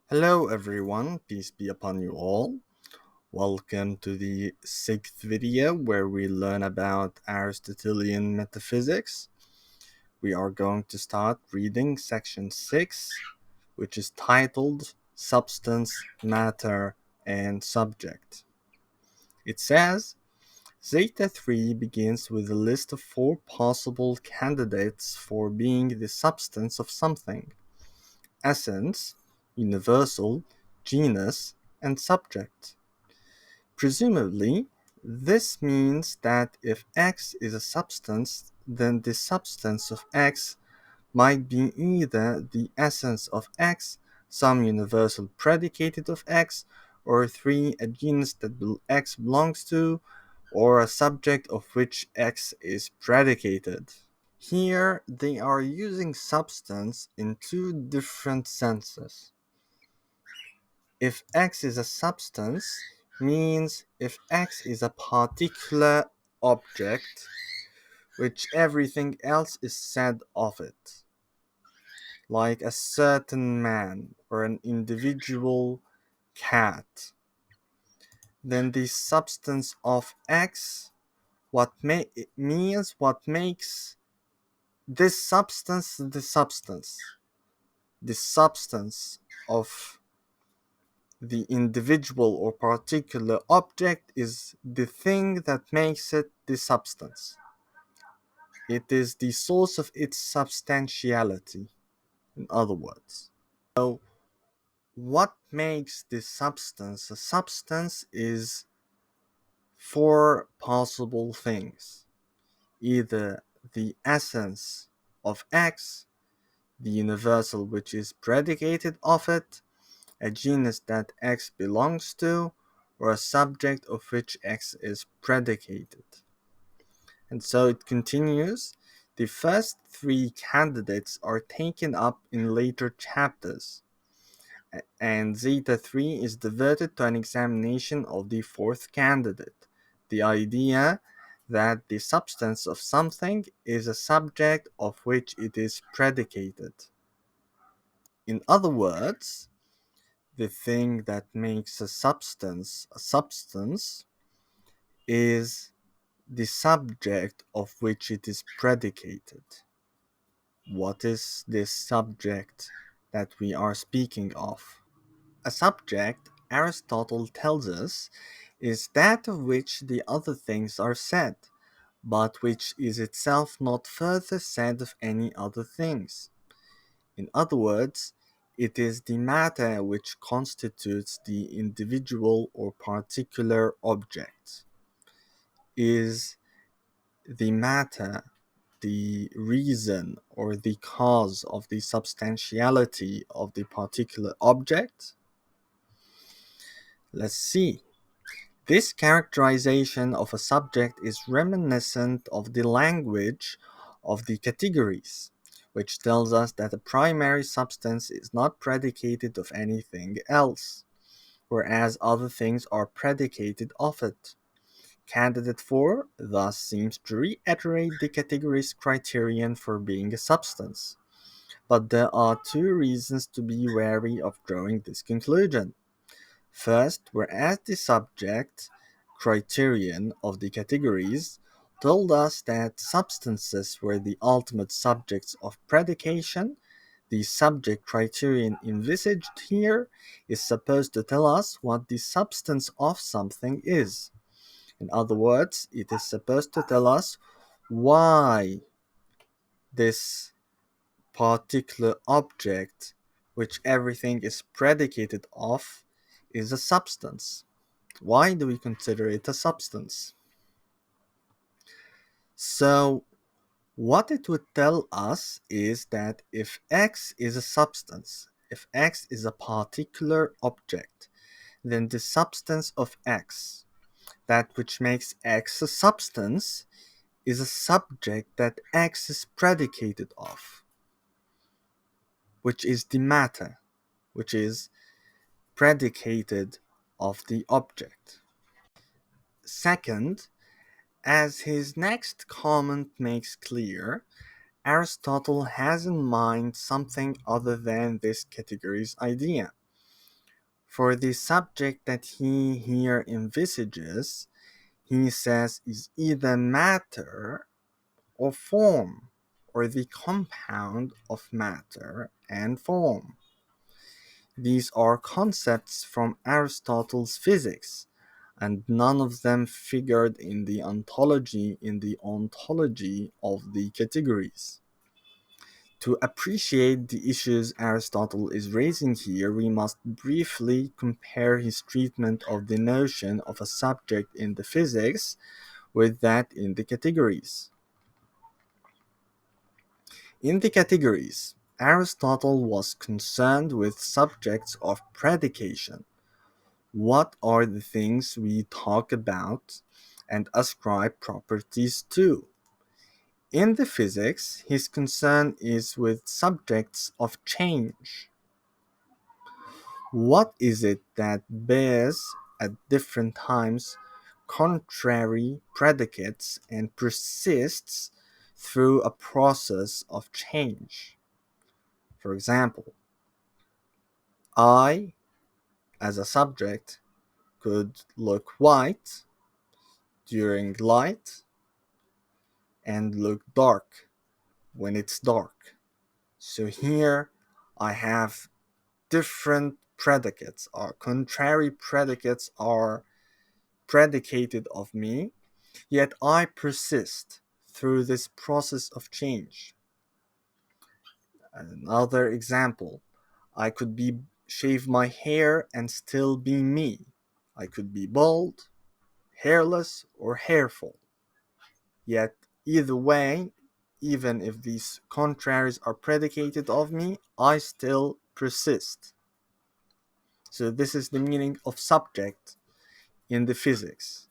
Hello everyone, peace be upon you all. Welcome to the sixth video where we learn about Aristotelian metaphysics. We are going to start reading section 6, which is titled Substance, Matter, and Subject. It says, Zeta 3 begins with a list of 4 possible candidates for being the substance of something: essence, universal, genus, and subject. Presumably, this means that if X is a substance, then the substance of X might be either the essence of X, some universal predicated of X, or 3, a genus that X belongs to, or a subject of which X is predicated. Here, they are using substance in two different senses. If X is a substance means if X is a particular object which everything else is said of it, like a certain man or an individual cat, then the substance of X it means what makes this substance the substance. The substance of the individual or particular object is the thing that makes it the substance. It is the source of its substantiality, in other words. So, what makes the substance a substance is four possible things: either the essence of X, the universal which is predicated of it, a genus that X belongs to, or a subject of which X is predicated. And so it continues. The first three candidates are taken up in later chapters, and Zeta 3 is devoted to an examination of the fourth candidate, the idea that the substance of something is a subject of which it is predicated. In other words, the thing that makes a substance is the subject of which it is predicated. What is this subject that we are speaking of? A subject, Aristotle tells us, is that of which the other things are said, but which is itself not further said of any other things. In other words, it is the matter which constitutes the individual or particular object. Is the matter the reason or the cause of the substantiality of the particular object? Let's see. This characterization of a subject is reminiscent of the language of the categories, which tells us that a primary substance is not predicated of anything else, whereas other things are predicated of it. Candidate 4 thus seems to reiterate the category's criterion for being a substance. But there are two reasons to be wary of drawing this conclusion. First, whereas the subject criterion of the categories told us that substances were the ultimate subjects of predication, the subject criterion envisaged here is supposed to tell us what the substance of something is. In other words, it is supposed to tell us why this particular object, which everything is predicated of, is a substance. Why do we consider it a substance? So, what it would tell us is that if X is a substance, if X is a particular object, then the substance of X, that which makes X a substance, is a subject that X is predicated of, which is the matter, which is predicated of the object. Second, as his next comment makes clear, Aristotle has in mind something other than this category's idea. For the subject that he here envisages, he says is either matter or form, or the compound of matter and form. These are concepts from Aristotle's physics, and none of them figured in the ontology of the categories. To appreciate the issues Aristotle is raising here, we must briefly compare his treatment of the notion of a subject in the physics with that in the categories. In the categories, Aristotle was concerned with subjects of predication. What are the things we talk about and ascribe properties to? In the physics, his concern is with subjects of change. What is it that bears at different times contrary predicates and persists through a process of change? For example, I, as a subject, could look white during light and look dark when it's dark. So here I have different predicates, or contrary predicates are predicated of me, yet I persist through this process of change. Another example, I could be shave my hair and still be me. I could be bald, hairless, or hairful. Yet either way, even if these contraries are predicated of me, I still persist. So this is the meaning of subject in the physics.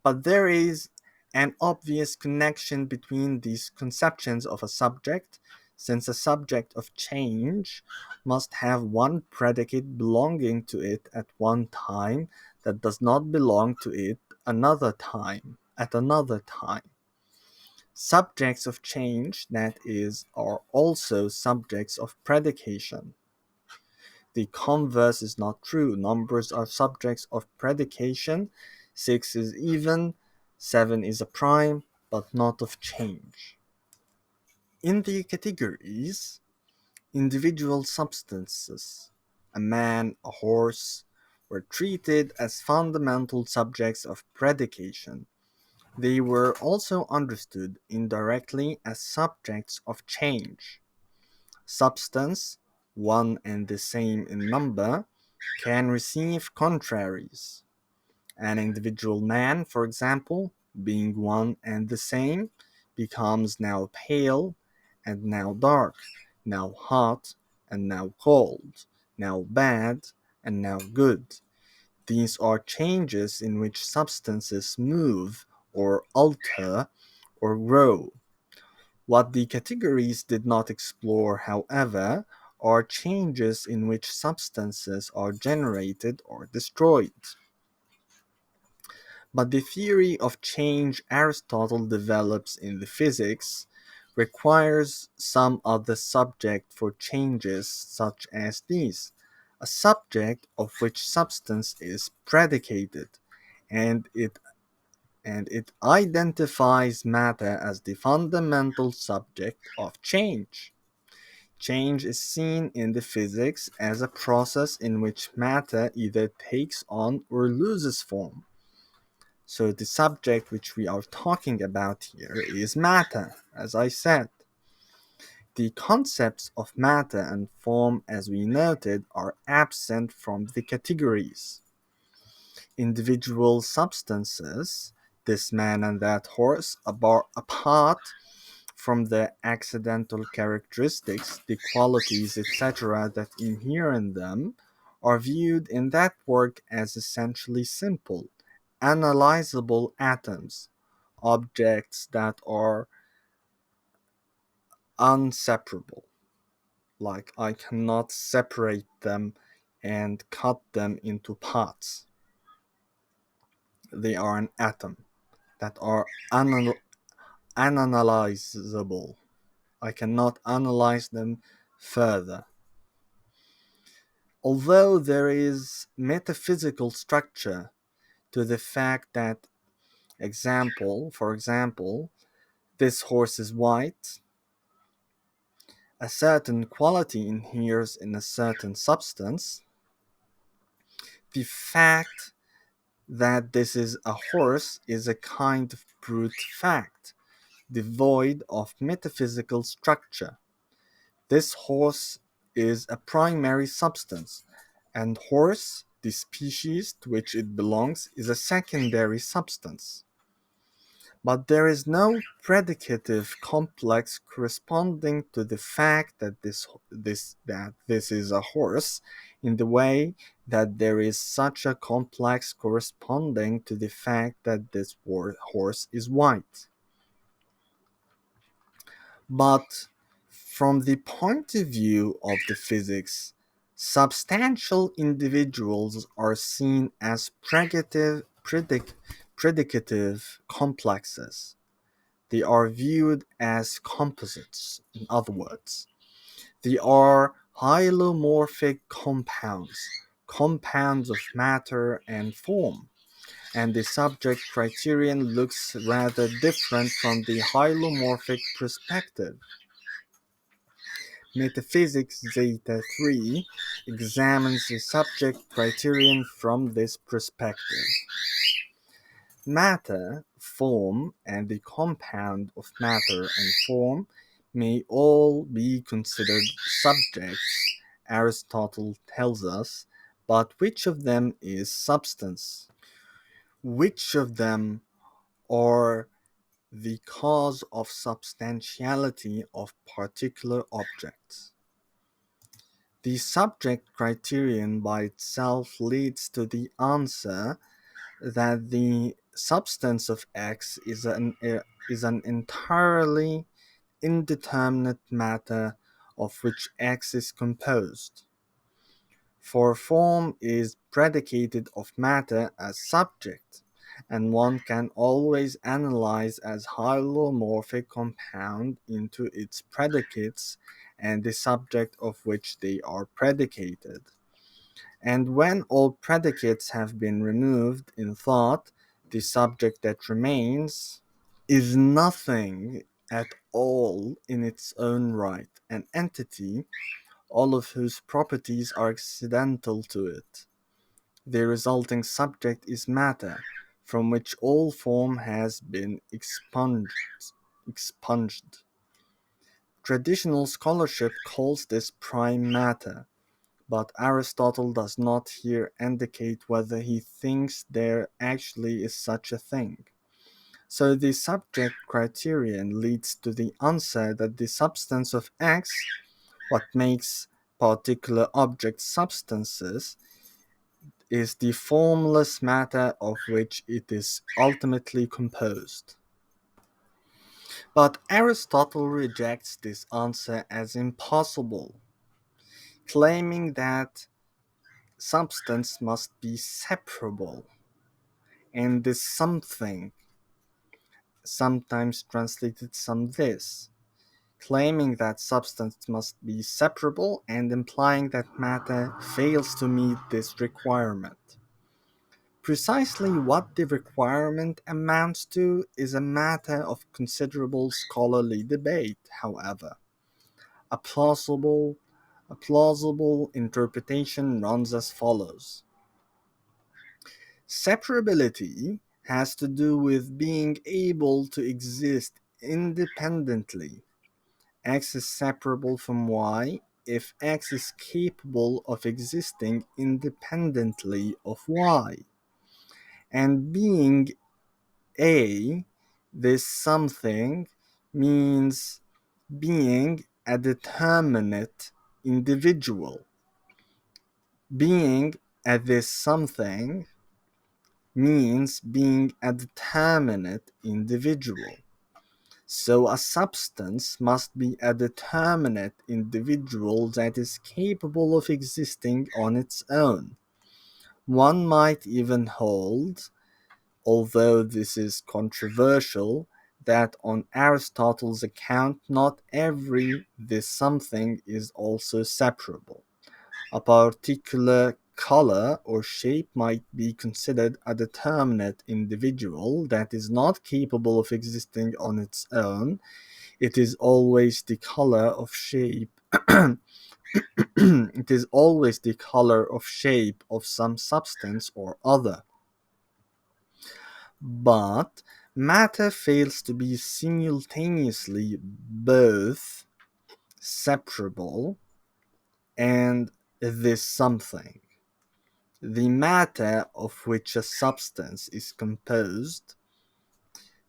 But there is an obvious connection between these conceptions of a subject, since a subject of change must have one predicate belonging to it at one time that does not belong to it at another time. Subjects of change, that is, are also subjects of predication. The converse is not true. Numbers are subjects of predication. 6 is even, 7 is a prime, but not of change. In the categories, individual substances, a man, a horse, were treated as fundamental subjects of predication. They were also understood indirectly as subjects of change. Substance, one and the same in number, can receive contraries. An individual man, for example, being one and the same, becomes now pale and now dark, now hot and now cold, now bad and now good. These are changes in which substances move or alter or grow. What the categories did not explore, however, are changes in which substances are generated or destroyed. But the theory of change Aristotle develops in the physics requires some other subject for changes such as these, a subject of which substance is predicated, and it identifies matter as the fundamental subject of change. Change is seen in the physics as a process in which matter either takes on or loses form. So the subject which we are talking about here is matter, as I said. The concepts of matter and form, as we noted, are absent from the categories. Individual substances, this man and that horse, are apart from the accidental characteristics, the qualities, etc., that inhere in them, are viewed in that work as essentially simple, analyzable atoms, objects that are unseparable. Like I cannot separate them and cut them into parts. They are an atom that are unanalyzable. I cannot analyze them further. Although there is metaphysical structure to the fact that, for example, this horse is white, a certain quality inheres in a certain substance, the fact that this is a horse is a kind of brute fact, devoid of metaphysical structure. This horse is a primary substance, and horse, the species to which it belongs, is a secondary substance. But there is no predicative complex corresponding to the fact that this is a horse, in the way that there is such a complex corresponding to the fact that this horse is white. But from the point of view of the physics, substantial individuals are seen as predicative complexes. They are viewed as composites, in other words. They are hylomorphic compounds, compounds of matter and form, and the subject criterion looks rather different from the hylomorphic perspective. Metaphysics Zeta 3 examines the subject criterion from this perspective. Matter, form, and the compound of matter and form may all be considered subjects, Aristotle tells us, but which of them is substance? Which of them are the cause of substantiality of particular objects? The subject criterion by itself leads to the answer that the substance of X is an entirely indeterminate matter of which X is composed. For form is predicated of matter as subject, and one can always analyze as hylomorphic compound into its predicates and the subject of which they are predicated. And when all predicates have been removed in thought, the subject that remains is nothing at all in its own right, an entity, all of whose properties are accidental to it. The resulting subject is matter, from which all form has been expunged. Traditional scholarship calls this prime matter, but Aristotle does not here indicate whether he thinks there actually is such a thing. So the subject criterion leads to the answer that the substance of X, what makes particular object substances, is the formless matter of which it is ultimately composed. But Aristotle rejects this answer as impossible, claiming that substance must be separable, and this something, sometimes translated some this, claiming that substance must be separable and implying that matter fails to meet this requirement. Precisely what the requirement amounts to is a matter of considerable scholarly debate, however. A plausible, a plausible interpretation runs as follows. Separability has to do with being able to exist independently. X is separable from Y if X is capable of existing independently of Y. And being A, this something, means being a determinate individual. Being a this something means being a determinate individual. So a substance must be a determinate individual that is capable of existing on its own. One might even hold, although this is controversial, that on Aristotle's account not every this something is also separable. A particular color or shape might be considered a determinate individual that is not capable of existing on its own. It is always the color of shape. It is always the color of shape of some substance or other. But matter fails to be simultaneously both separable and this something. The matter of which a substance is composed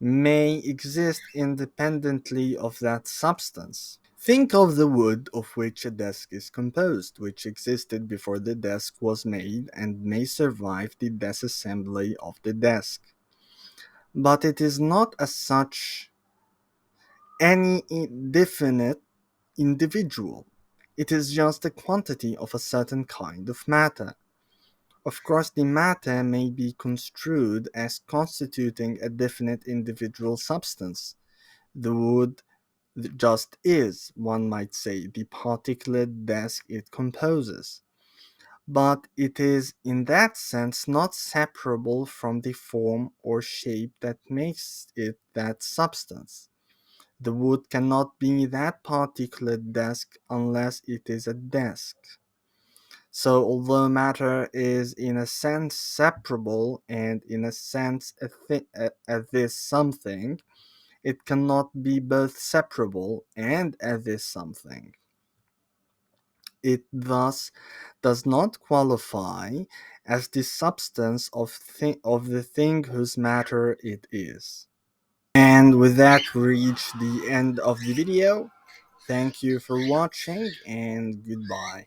may exist independently of that substance. Think of the wood of which a desk is composed, which existed before the desk was made and may survive the disassembly of the desk. But it is not as such any definite individual. It is just a quantity of a certain kind of matter. Of course, the matter may be construed as constituting a definite individual substance. The wood just is, one might say, the particular desk it composes. But it is in that sense not separable from the form or shape that makes it that substance. The wood cannot be that particular desk unless it is a desk. So, although matter is in a sense separable and in a sense a this something, it cannot be both separable and a this something. It thus does not qualify as the substance of the thing whose matter it is. And with that, we reach the end of the video. Thank you for watching and goodbye.